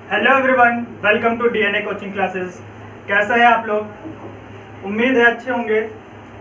Hello everyone, welcome to DNA coaching classes. कैसा है आप लोग? उम्मीद है अच्छे होंगे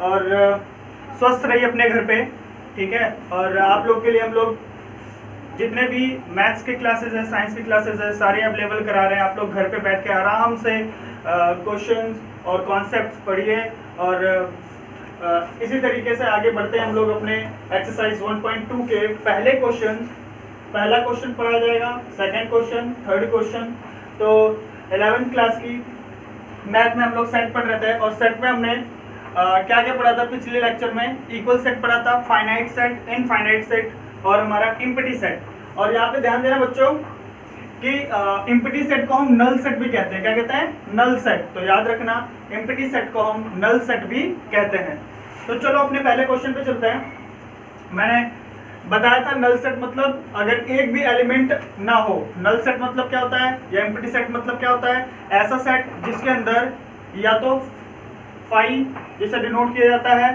और स्वस्थ रहिए अपने घर पे। ठीक है। और आप लोग के लिए हम लोग जितने भी मैथ्स के क्लासेस है, साइंस की क्लासेस है, सारे अवेलेबल करा रहे हैं। आप लोग घर पे बैठ के आराम से क्वेश्चंस और कॉन्सेप्ट्स पढ़िए और इसी तरीके से आगे बढ़ते हैं हम लोग अपने एक्सरसाइज 1.2 के पहला क्वेश्चन पढ़ा जाएगा, सेकंड क्वेश्चन, थर्ड क्वेश्चन। तो 11th क्लास की मैथ में हम लोग सेट पढ़ रहे थे और सेट में हमने क्या क्या पढ़ा था पिछले लेक्चर में? इक्वल सेट पढ़ा था, फाइनाइट सेट, इनफाइनाइट सेट और हमारा इम्पटी सेट। और यहाँ पे ध्यान देना बच्चों कि इम्पटी सेट को हम नल सेट भी कहते हैं। क्या कहते हैं? Null set. तो याद रखना, इम्पटी सेट को हम नल सेट भी कहते हैं। तो चलो अपने पहले क्वेश्चन पे चलते हैं। मैंने बताया था नल सेट मतलब अगर एक भी एलिमेंट ना हो। नल सेट मतलब क्या होता है या एम्प्टी सेट मतलब क्या होता है? ऐसा सेट जिसके अंदर या तो फाई जिसे डिनोट किया जाता है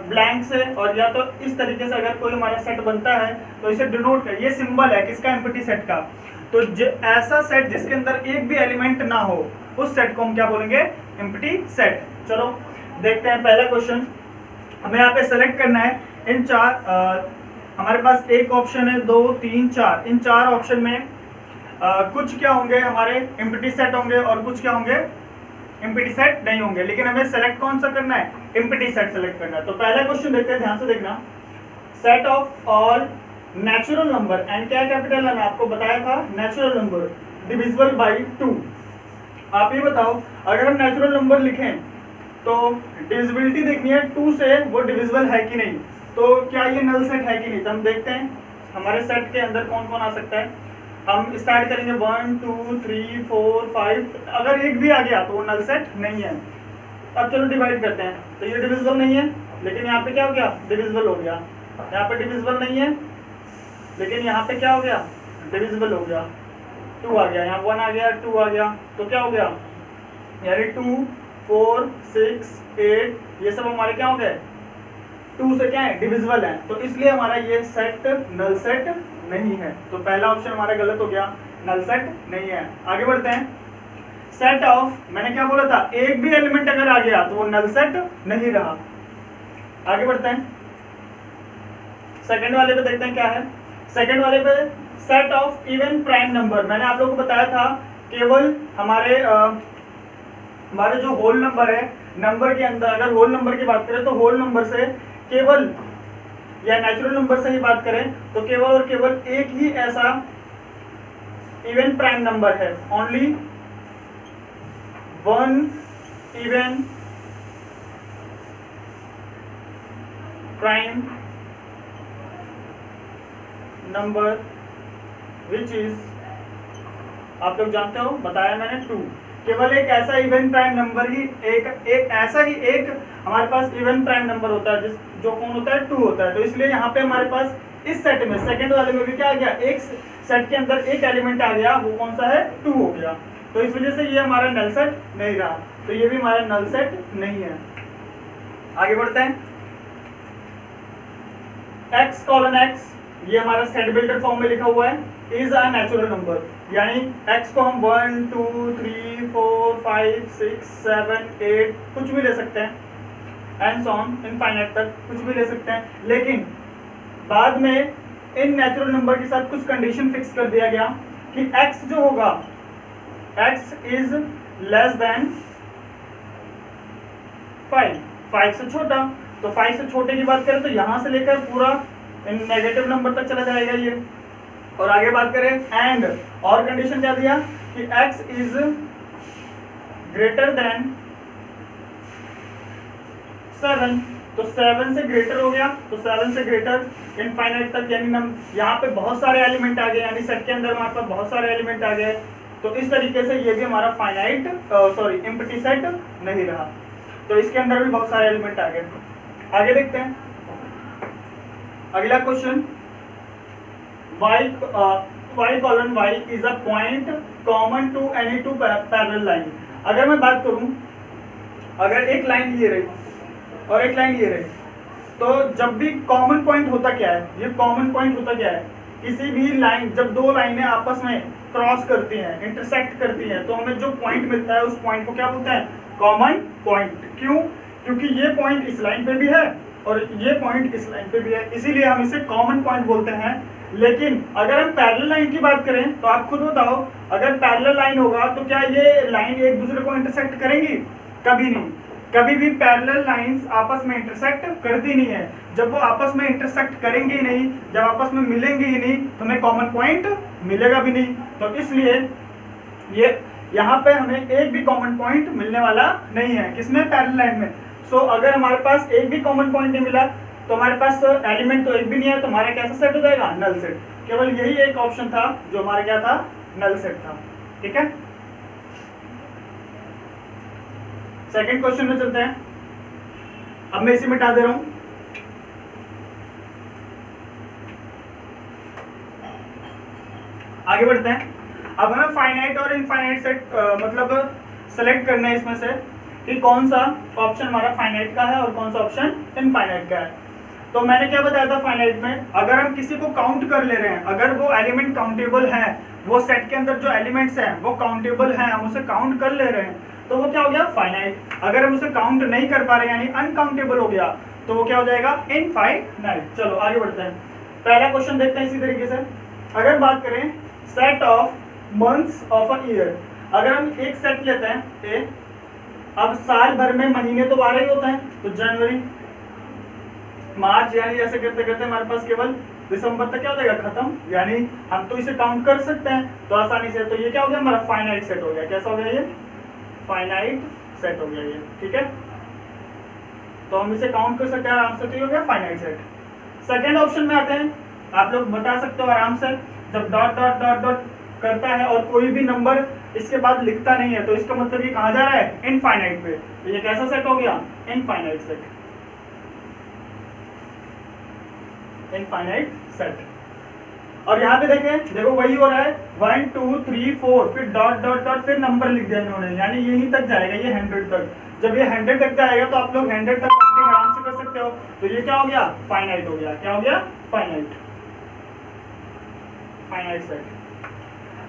ब्लैंक से, और या तो इस तरीके से अगर कोई हमारा सेट बनता है तो इसे डिनोट कर, ये सिंबल है किसका? एम्प्टी सेट का। तो ऐसा सेट जिसके अंदर एक भी एलिमेंट ना हो, उस सेट को हम क्या बोलेंगे? Empty set. चलो देखते हैं पहला क्वेश्चन। हमें यहाँ पे सेलेक्ट करना है इन चार हमारे पास एक ऑप्शन है, 2, 3, 4। इन चार ऑप्शन में कुछ क्या होंगे? हमारे एम्प्टी सेट होंगे और कुछ क्या होंगे? एम्प्टी सेट नहीं होंगे। लेकिन हमें सेलेक्ट कौन सा करना है? एम्प्टी सेट सेलेक्ट करना है। तो पहला क्वेश्चन देखते हैं, ध्यान से देखना। Set of all natural number, and क्या कैपिटल है? आपको बताया था नेचुरल नंबर डिविजिबल बाय 2। आप ये बताओ, अगर हम नेचुरल नंबर लिखें तो डिविजिबिलिटी देखनी है 2 से, वो डिविजिबल है कि नहीं। तो क्या ये नल सेट है कि नहीं? तो हम देखते हैं हमारे सेट के अंदर कौन कौन आ सकता है। हम स्टार्ट करेंगे 1, 2, 3, 4, 5। अगर एक भी आ गया तो वो नल सेट नहीं है। अब चलो डिवाइड करते हैं। तो ये डिविजिबल नहीं है, लेकिन यहाँ पे क्या हो गया? डिविजिबल हो गया। यहाँ पे डिविजिबल नहीं है, लेकिन यहाँ पे क्या हो गया? डिविजिबल हो गया। 2 आ गया, यहाँ 1 आ गया, 2 आ गया, तो क्या हो गया? यानी 2, 4, 6, 8 ये सब हमारे क्या हो गए? 2 से क्या है? डिविजिबल है। तो इसलिए हमारा ये सेट नल सेट नहीं है। तो पहला ऑप्शन हमारा गलत हो गया, नल सेट नहीं है। आगे बढ़ते हैं। सेट ऑफ, मैंने क्या बोला था? एक भी एलिमेंट अगर आ गया तो वो नल सेट नहीं रहा। आगे बढ़ते हैं, सेकंड वाले पे देखते हैं क्या है। सेकंड वाले पे set of even prime number. मैंने आप लोगों को बताया था केवल हमारे जो होल नंबर है, नंबर के अंदर अगर होल नंबर की बात करें तो होल नंबर से केवल, या नेचुरल नंबर से ही बात करें तो केवल और केवल एक ही ऐसा इवन प्राइम नंबर है। Only one even prime number which is, आप लोग जानते हो, बताया मैंने 2। केवल एक ऐसा इवन प्राइम नंबर ही एक हमारे पास इवन प्राइम नंबर होता है जो कौन होता है? 2 होता है। तो इसलिए यहाँ पे हमारे पास इस सेट में, सेकंड वाले में भी क्या आ गया? एक सेट के अंदर एक एलिमेंट आ गया, वो कौन सा है? 2 हो गया। तो इस वजह से ये हमारा नल सेट नहीं रहा। तो ये भी हमारा नल सेट नहीं है। आगे बढ़ते हैं। x कॉलन x, ये हमारा सेट बिल्डर फॉर्म में लिखा हुआ है, इज अ नेचुरल नंबर। यानी x को हम 1, 2, 3, 4, 5, 6, 7, 8 कुछ भी ले सकते हैं, एंड सो ऑन इनफाइनाइट तक कुछ भी ले सकते हैं। लेकिन बाद में इन नेचुरल नंबर के साथ कुछ कंडीशन फिक्स कर दिया गया कि x जो होगा, x इज लेस देन 5 से छोटा। तो 5 से छोटे की बात करें तो यहां से लेकर पूरा नेगेटिव नंबर तक चला जाएगा ये। और आगे बात करें एंड, और कंडीशन क्या दिया कि x इज ग्रेटर देन 7। तो 7 से ग्रेटर हो गया, तो 7 से ग्रेटर इनफाइनाइट तक, यानी यहाँ पे बहुत सारे एलिमेंट आ गए, यानी सेट के अंदर हमारे पास बहुत सारे एलिमेंट आ गए। तो इस तरीके से ये भी हमारा फाइनाइट एम्प्टी सेट नहीं रहा। तो इसके अंदर भी बहुत सारे एलिमेंट आ गए। आगे देखते हैं अगला question. y colon y is a point common to any two parallel line. अगर मैं बात करूं, अगर एक लाइन ये रही और एक लाइन ये रही, तो जब भी कॉमन पॉइंट होता क्या है? ये कॉमन पॉइंट होता क्या है? किसी भी लाइन, जब दो लाइनें आपस में क्रॉस करती हैं, इंटरसेक्ट करती हैं, तो हमें जो पॉइंट मिलता है उस पॉइंट को क्या बोलते हैं? Common point. क्यों? क्योंकि ये पॉइंट इस लाइन पे भी है और ये पॉइंट इस लाइन पे भी है, इसीलिए हम इसे कॉमन पॉइंट बोलते हैं। लेकिन अगर हम पैरेलल लाइन की बात करें तो आप खुद बताओ, अगर पैरेलल लाइन होगा तो क्या ये लाइन एक दूसरे को इंटरसेक्ट करेंगी? कभी नहीं। कभी भी पैरेलल लाइंस आपस में इंटरसेक्ट करती नहीं है। जब वो आपस में इंटरसेक्ट करेंगे ही नहीं, जब आपस में मिलेंगे ही नहीं, तो हमें कॉमन पॉइंट मिलेगा भी नहीं। तो इसलिए ये यहाँ पे हमें एक भी कॉमन पॉइंट मिलने वाला नहीं है। किसमें? पैरेलल लाइन में। सो अगर हमारे पास एक भी कॉमन पॉइंट नहीं मिला तो हमारे पास एलिमेंट तो एक भी नहीं है, तो हमारा कैसा सेट हो जाएगा? Null set. केवल यही एक ऑप्शन था जो हमारा क्या था? नल सेट था। ठीक है, सेकंड क्वेश्चन में चलते हैं। अब मैं इसे मिटा दे रहा हूं। आगे बढ़ते हैं। अब हमें फाइनाइट और इनफाइनाइट सेट मतलब सेलेक्ट करना है इसमें से कि कौन सा ऑप्शन हमारा फाइनाइट का है और कौन सा ऑप्शन इनफाइनाइट का है। तो मैंने क्या बताया था फाइनाइट में, अगर हम किसी को काउंट कर ले रहे हैं, अगर वो एलिमेंट काउंटेबल है, वो सेट के अंदर जो एलिमेंट्स हैं वो काउंटेबल हैं, हम उसे काउंट कर ले रहे हैं, तो वो क्या हो गया? फाइनाइट। अगर हम उसे काउंट नहीं कर पा रहे हैं यानी अनकाउंटेबल हो गया, तो वो क्या हो जाएगा? इनफाइनाइट। चलो आगे बढ़ते हैं। पहला क्वेश्चन देखते हैं इसी तरीके से। अगर बात करें set of months of a year, अगर हम एक सेट लेते हैं ए, अब साल भर में महीने तो 12 ही होते हैं, तो जनवरी, मार्च, यानी ऐसे करते करते हमारे पास केवल दिसंबर तक क्या हो जाएगा? खत्म। यानी हम तो इसे काउंट कर सकते हैं तो आसानी से। तो ये क्या हो गया? हमारा फाइनाइट सेट हो गया। कैसा हो गया ये? फाइनाइट सेट हो गया ये। ठीक है, तो हम इसे काउंट कर सकते हैं आराम से, तो ये हो गया फाइनाइट सेट। सेकेंड ऑप्शन में आते हैं। आप लोग बता सकते हो आराम से, जब डॉट डॉट डॉट डॉट करता है और कोई भी नंबर इसके बाद लिखता नहीं है, तो इसका मतलब ये कहाँ जा रहा है? इनफाइनाइट पे। तो ये कैसा सेट हो गया? Infinite set. Infinite set. और यहाँ पे देखें, देखो वही हो रहा है, 1 2 3 4, फिर डॉट डॉट डॉट, फिर नंबर लिख दिया इन्होंने, यानी यहीं तक जाएगा, ये 100 तक। जब ये 100 तक जाएगा तो आप लोग 100 तक काउंटिंग आराम से कर सकते हो। तो ये क्या हो गया? फाइनाइट हो गया। क्या हो गया? फाइनाइट। Finite set.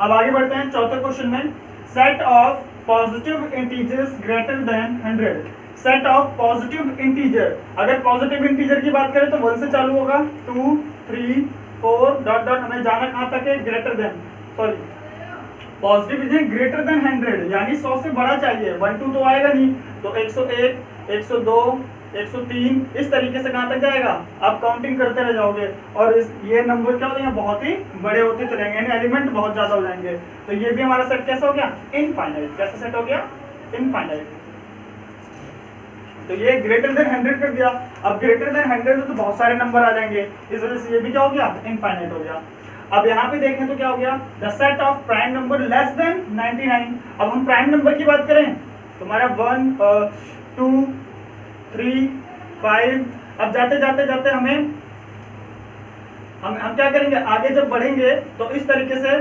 अब आगे बढ़ते हैं चौथे क्वेश्चन में। Set of positive integers greater than 100। Set of positive integer, अगर पॉजिटिव इंटीजर की बात करें तो 1 से चालू होगा, 2 3 4 डॉट डॉट, हमें जाना कहां तक है? Greater than, sorry, positive integer greater than 100, यानी 100 से बड़ा चाहिए। 1 2 तो आएगा नहीं, तो 101 102 103, इस तरीके से कहां तक जाएगा? आप काउंटिंग करते रह जाओगे और ये नंबर क्या हो जाएंगे? बहुत ही बड़े होते चलेंगे, यानी एलिमेंट बहुत ज्यादा हो जाएंगे। तो ये भी हमारा सेट कैसा हो गया? इनफाइनाइट। कैसा सेट हो गया? इनफाइनाइट। तो ये ग्रेटर देन 100 कर दिया। अब ग्रेटर देन 100 में तो बहुत सारे नंबर आ जाएंगे, इस वजह से ये भी क्या हो गया? इनफाइनाइट हो गया। अब यहाँ पे देखें तो क्या हो गया? The set of prime number less than 99। अब हम प्राइम नंबर की बात करें तो हमारा 1 2 3 5, अब जाते जाते जाते हम क्या करेंगे? आगे जब बढ़ेंगे तो इस तरीके से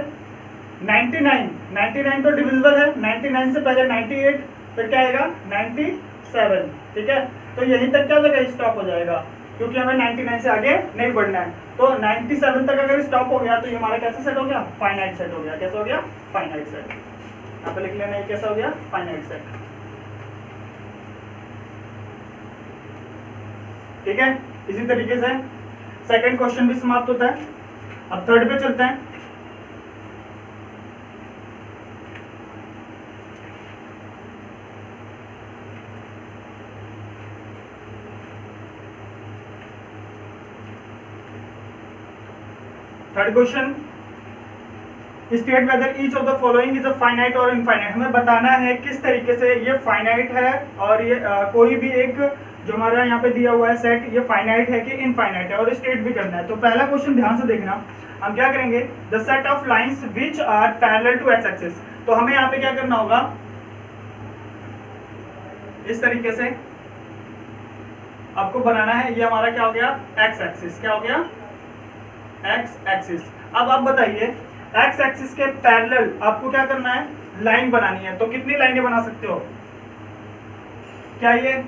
99 तो डिविजिबल है, 99 से पहले 98, फिर क्या आएगा? 97। ठीक है, तो यहीं तक क्या हो जाएगा? स्टॉप हो जाएगा, क्योंकि हमें 99 से आगे नहीं बढ़ना है। तो 97 तक अगर स्टॉप हो गया तो ये हमारा कैसा सेट हो गया? फाइनाइट सेट हो गया। कैसा हो गया? Finite set. यहाँ पे लिख लेना, ये कैसा हो गया? Finite set. ठीक है, इसी तरीके से सेकंड क्वेश्चन भी समाप्त होता है। अब थर्ड पे चलते हैं। Third question, state whether each of the following is a finite और इनफाइनाइट। हमें बताना है किस तरीके से ये फाइनाइट है और ये कोई भी एक जो हमारा यहाँ पे दिया हुआ है सेट, ये फाइनाइट है कि इनफाइनाइट है, और स्टेट भी करना है। तो पहला क्वेश्चन ध्यान से देखना, हम क्या करेंगे? The set of lines which are parallel to X axis. तो हमें यहाँ पे क्या करना होगा? इस तरीके से आपको बनाना है, ये हमारा क्या हो गया? X axis. क्या हो गया? X axis. अब आप बताइए, एक्स एक्सिस के पैरेलल आपको क्या करना है? लाइन बनानी है। तो कितनी लाइनें बना सकते हो? क्या ये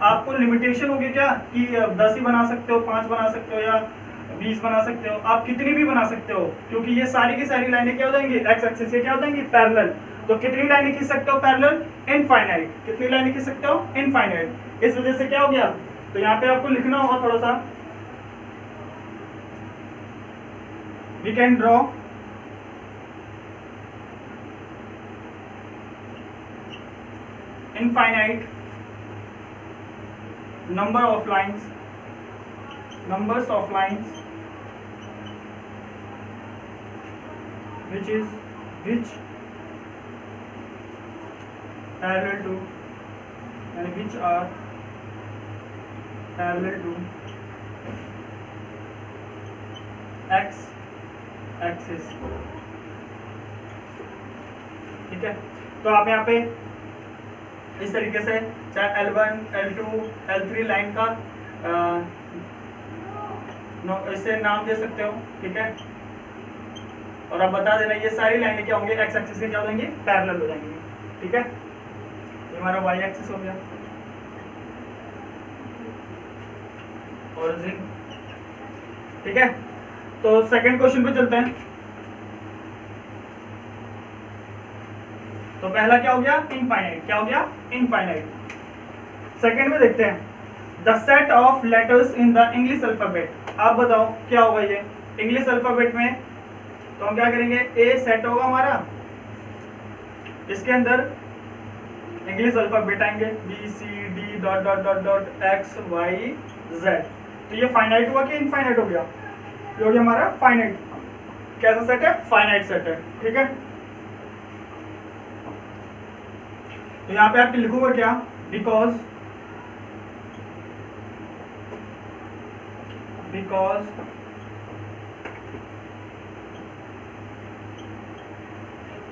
आपको लिमिटेशन होगी क्या कि 10 ही बना सकते हो, 5 बना सकते हो या 20 बना सकते हो, आप कितनी भी बना सकते हो, क्योंकि ये सारी की सारी लाइनें क्या हो जाएंगी, एक्स एक्सिस से क्या हो जाएंगी, पैरेलल। तो कितनी लाइनें खींच सकते हो पैरेलल, इनफाइनाइट। कितनी लाइनें खींच सकते हो, इनफाइनाइट। इस वजह से क्या हो गया, तो यहाँ पे आपको लिखना होगा थोड़ा सा, we can draw infinite numbers of lines which parallel to and which are parallel to x axis। ठीक है, तो आप यहाँ पे इस तरीके से चाहे L1, L2, L3 लाइन का इससे नाम दे सकते हो। ठीक है, और आप बता देना ये सारी लाइनें क्या होंगी, एक्स एक्सिस से क्या हो जाएंगी, पैरेलल हो जाएंगी। ठीक है, ये हमारा वाई एक्सिस हो गया, ओरिजिन। ठीक है, तो सेकंड क्वेश्चन पे चलते हैं। तो पहला क्या हो गया, इनफाइनाइट। क्या हो गया, इनफाइनाइट। सेकंड में देखते हैं, the set of letters in the English alphabet. आप बताओ क्या होगा ये इंग्लिश अल्फाबेट में। तो हम क्या करेंगे, ए सेट होगा हमारा, इसके अंदर इंग्लिश अल्फाबेट आएंगे B C D dot dot dot dot X Y Z. तो ये फाइनाइट हुआ कि इनफाइनाइट हो गया, ये हो गया हमारा फाइनाइट। कैसा सेट है, फाइनाइट सेट है। ठीक है, तो यहाँ पे आप लिखूंगा क्या, because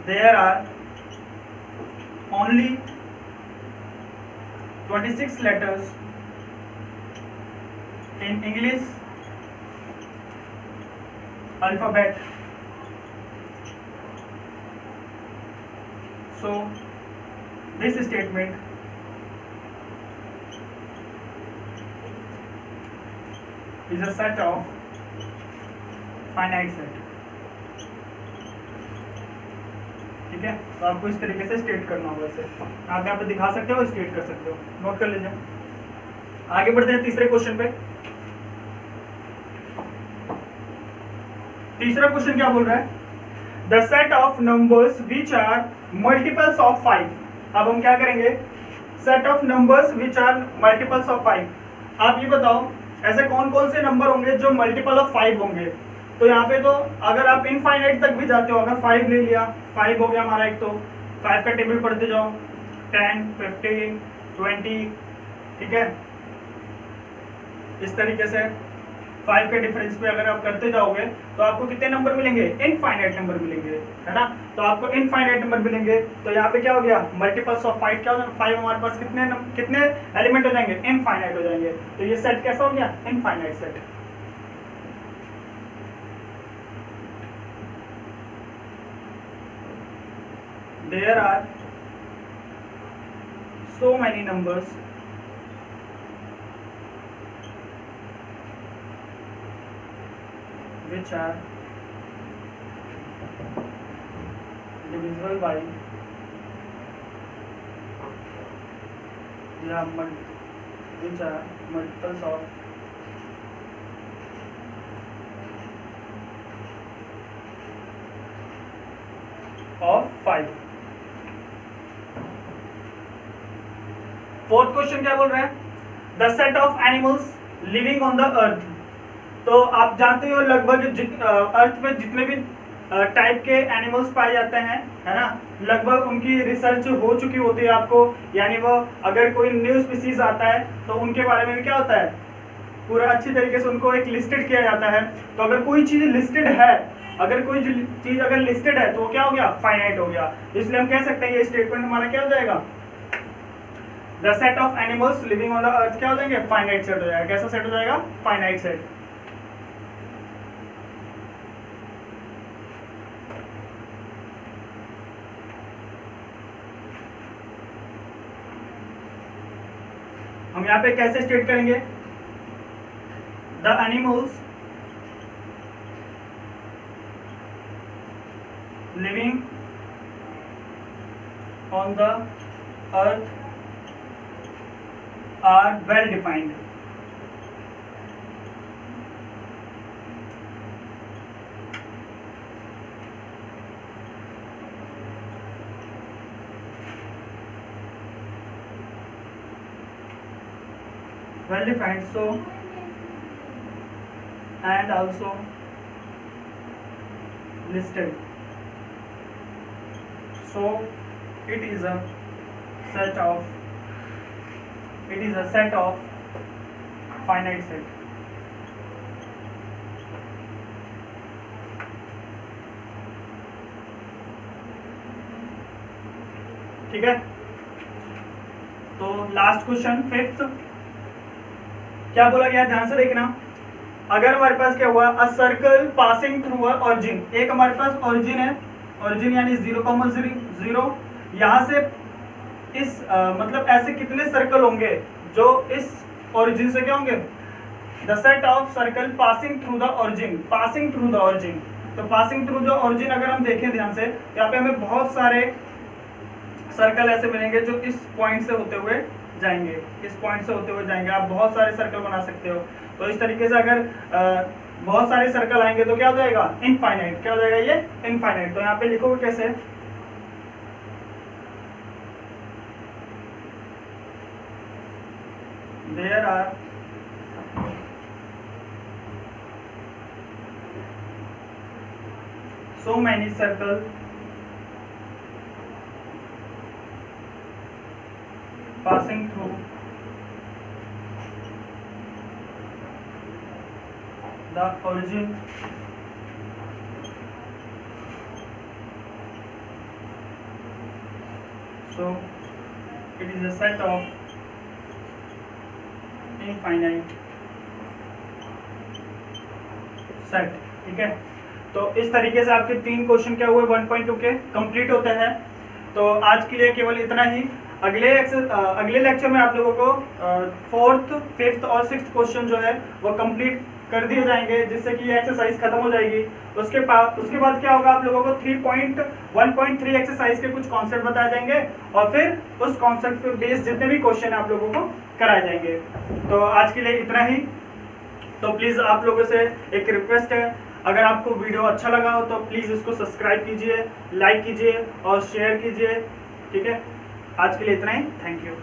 there are only 26 letters in English alphabet, so this statement is a set of finite set। ठीक है, तो आपको इस तरीके से स्टेट करना होगा। इसे आप यहाँ पे दिखा सकते हो, स्टेट कर सकते हो, नोट कर लीजिए। आगे बढ़ते हैं तीसरे क्वेश्चन पे। तीसरा क्वेश्चन क्या बोल रहा है, the set of numbers which are multiples of 5। अब हम क्या करेंगे, set of numbers which are multiples of 5। आप ये बताओ ऐसे कौन कौन से नंबर होंगे जो मल्टीपल ऑफ 5 होंगे। तो यहाँ पे तो अगर आप इनफाइनाइट तक भी जाते हो, अगर 5 ले लिया, 5 हो गया हमारा एक, तो 5 का टेबल पढ़ते जाओ, 10, 15, 20। ठीक है, इस तरीके से 5 के डिफरेंस पे अगर आप करते जाओगे तो आपको कितने नंबर मिलेंगे, इनफाइनाइट नंबर मिलेंगे, है ना। तो आपको इनफाइनाइट नंबर मिलेंगे। तो यहाँ पे क्या हो गया, मल्टीपल्स ऑफ 5। क्या हो जाएगा, 5 हमारे पास कितने एलिमेंट हो जाएंगे, इनफाइनाइट हो जाएंगे। तो ये सेट कैसा हो गया, infinite set. There are so many numbers which are divisible by which are multiples of 5। Fourth question क्या बोल रहा है, the set of animals living on the earth. तो आप जानते हो लगभग अर्थ में जितने भी टाइप के एनिमल्स पाए जाते हैं, है ना, लगभग उनकी रिसर्च हो चुकी होती है आपको। यानी वो अगर कोई न्यू स्पीसीज आता है तो उनके बारे में क्या होता है, पूरा अच्छी तरीके से उनको एक लिस्टेड किया जाता है। तो अगर कोई चीज लिस्टेड है, अगर कोई चीज अगर लिस्टेड है तो क्या हो गया, फाइनाइट हो गया। इसलिए हम कह सकते हैं ये स्टेटमेंट हमारा क्या हो जाएगा, the set of animals living on the earth क्या हो जाएंगे, फाइनाइट सेट हो जाएगा। कैसा सेट हो जाएगा, फाइनाइट सेट। हम यहाँ पे कैसे स्टेट करेंगे, the animals living on the earth are well defined. Well defined, so and also listed. So it is a set of finite set. ठीक है, तो लास्ट क्वेश्चन फिफ्थ क्या बोला गया, ध्यान से देखना। अगर हमारे पास क्या हुआ, a circle passing through a origin, एक हमारे पास ऑरिजिन है, ऑरिजिन यानी 0,0, यहाँ से इस मतलब ऐसे कितने सर्कल होंगे जो इस ऑरिजिन से क्या होंगे, the set of circle passing through the origin, passing through the origin. तो पासिंग थ्रू द ऑरिजिन अगर हम देखें ध्यान से, यहाँ पे हमें बहुत सारे सर्कल ऐसे मिलेंगे जो इस पॉइंट से होते हुए जाएंगे, इस पॉइंट से होते हुए जाएंगे। आप बहुत सारे सर्कल बना सकते हो। तो इस तरीके से अगर बहुत सारे सर्कल आएंगे तो क्या हो जाएगा, इनफाइनाइट। क्या हो जाएगा ये, इनफाइनाइट। तो यहाँ पे लिखोगे कैसे, there are so many circles passing through the origin so it is a set of infinite set। ठीक है, तो इस तरीके से आपके 3 क्वेश्चन क्या हुए 1.2 के कंप्लीट होते हैं। तो आज के लिए केवल इतना ही। अगले लेक्चर में आप लोगों को 4th, 5th और 6th क्वेश्चन जो है वो कंप्लीट कर दिए जाएंगे, जिससे कि ये एक्सरसाइज खत्म हो जाएगी। उसके बाद क्या होगा, आप लोगों को 3.1.3 एक्सरसाइज के कुछ कॉन्सेप्ट बताए जाएंगे और फिर उस कॉन्सेप्ट पे बेस्ड जितने भी क्वेश्चन आप लोगों को कराए जाएंगे। तो आज के लिए इतना ही। तो प्लीज़ आप लोगों से एक रिक्वेस्ट है, अगर आपको वीडियो अच्छा लगा हो तो प्लीज़ इसको सब्सक्राइब कीजिए, लाइक कीजिए और शेयर कीजिए। ठीक है, आज के लिए इतना ही। Thank you.